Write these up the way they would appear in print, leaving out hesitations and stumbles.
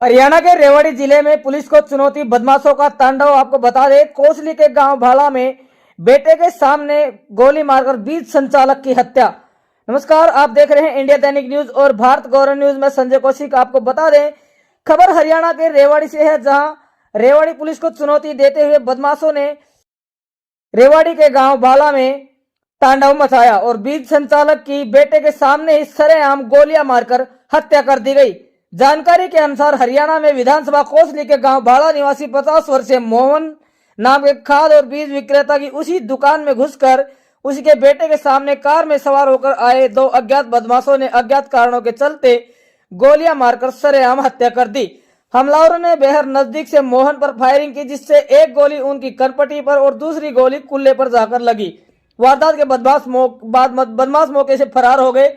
हरियाणा के रेवाड़ी जिले में पुलिस को चुनौती, बदमाशों का तांडव। आपको बता दें, कोसली के गांव भाला में बेटे के सामने गोली मारकर बीच संचालक की हत्या। नमस्कार, आप देख रहे हैं इंडिया दैनिक न्यूज और भारत गौरव न्यूज में संजय कौशिक। आपको बता दें, खबर हरियाणा के रेवाड़ी से है, जहां रेवाड़ी पुलिस को चुनौती देते हुए बदमाशों ने रेवाड़ी के गांव भाला में तांडव मचाया और बीच संचालक की बेटे के सामने ही सरेआम गोलियां मारकर हत्या कर दी गई। जानकारी के अनुसार हरियाणा में विधानसभा कोसली के गांव भाड़ा निवासी 50 वर्षीय मोहन नाम के खाद और बीज विक्रेता की उसी दुकान में घुसकर उसी के बेटे के सामने कार में सवार होकर आए दो अज्ञात बदमाशों ने अज्ञात कारणों के चलते गोलियां मारकर सरेआम हत्या कर दी। हमलावरों ने बेहद नजदीक से मोहन पर फायरिंग की, जिससे एक गोली उनकी कनपटी पर और दूसरी गोली कुल्ले पर जाकर लगी। वारदात के बदमाश मौके से फरार हो गए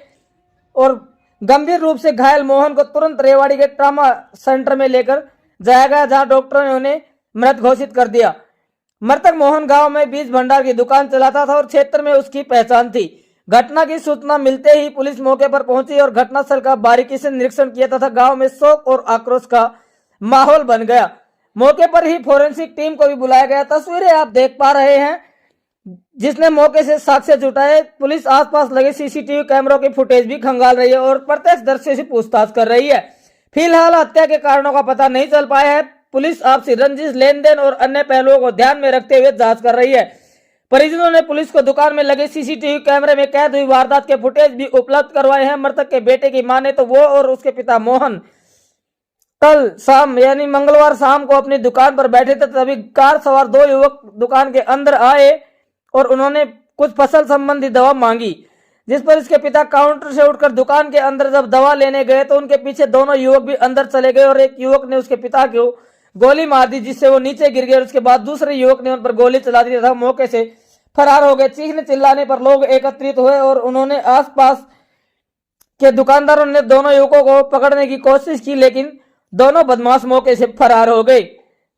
और गंभीर रूप से घायल मोहन को तुरंत रेवाड़ी के ट्रामा सेंटर में लेकर जाया गया, जहां डॉक्टरों ने उन्हें मृत घोषित कर दिया। मृतक मोहन गांव में बीज भंडार की दुकान चलाता था और क्षेत्र में उसकी पहचान थी। घटना की सूचना मिलते ही पुलिस मौके पर पहुंची और घटनास्थल का बारीकी से निरीक्षण किया तथा गांव में शोक और आक्रोश का माहौल बन गया। मौके पर ही फोरेंसिक टीम को भी बुलाया गया। तस्वीरें आप देख पा रहे हैं, जिसने मौके से साक्ष्य जुटाए। पुलिस आसपास लगे सीसीटीवी कैमरों की फुटेज भी खंगाल रही है और प्रत्यक्षदर्शी से पूछताछ कर रही है। फिलहाल हत्या के कारणों का पता नहीं चल पाया है। पुलिस आपसी रंजिश, लेन देन और अन्य पहलुओं को ध्यान में रखते हुए जांच कर रही है। परिजनों ने पुलिस को दुकान में लगे सीसीटीवी कैमरे में कैद हुई वारदात के फुटेज भी उपलब्ध करवाए हैं। मृतक के बेटे की माने तो वो और उसके पिता मोहन कल शाम यानी मंगलवार शाम को अपनी दुकान पर बैठे थे, तभी कार सवार दो युवक दुकान के अंदर आए और उन्होंने कुछ फसल संबंधी दवा मांगी, जिस पर इसके पिता काउंटर से उठकर दुकान के अंदर जब दवा लेने गए तो उनके पीछे दोनों युवक भी अंदर चले गए और एक युवक ने उसके पिता को गोली मार दी, जिससे वो नीचे गिर गए। उसके बाद दूसरे युवक ने उन पर गोली चला दी तथा मौके से फरार हो गए। चीखने चिल्लाने पर लोग एकत्रित हुए और उन्होंने आसपास के दुकानदारों ने दोनों युवकों को पकड़ने की कोशिश की, लेकिन दोनों बदमाश मौके से फरार हो गए।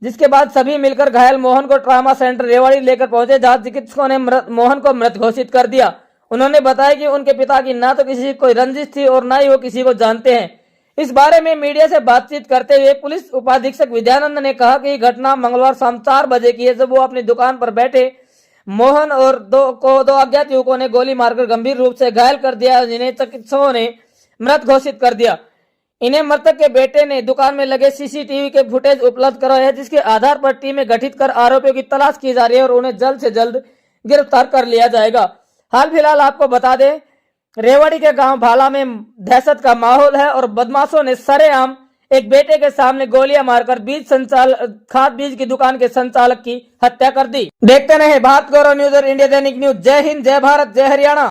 जिसके बाद सभी मिलकर घायल मोहन को ट्रामा सेंटर रेवाड़ी लेकर पहुंचे, जहां चिकित्सकों ने मोहन को मृत घोषित कर दिया। उन्होंने बताया कि उनके पिता की ना तो किसी कोई रंजिश थी और ना ही वो किसी को जानते हैं। इस बारे में मीडिया से बातचीत करते हुए पुलिस उपाधीक्षक विद्यानंद ने कहा कि घटना मंगलवार शाम 4 बजे की है, जब वो अपनी दुकान पर बैठे मोहन और दो अज्ञात युवकों ने गोली मारकर गंभीर रूप से घायल कर दिया, जिन्हें चिकित्सकों ने मृत घोषित कर दिया। इन्हें मृतक के बेटे ने दुकान में लगे सीसीटीवी के फुटेज उपलब्ध कराए हैं, जिसके आधार पर टीमें गठित कर आरोपियों की तलाश की जा रही है और उन्हें जल्द से जल्द गिरफ्तार कर लिया जाएगा। हाल फिलहाल आपको बता दें, रेवाड़ी के गांव भाला में दहशत का माहौल है और बदमाशों ने सरेआम एक बेटे के सामने गोलियां मारकर खाद बीज की दुकान के संचालक की हत्या कर दी। देखते रहे भारत गौरव न्यूज और इंडिया दैनिक न्यूज। जय हिंद, जय भारत, जय हरियाणा।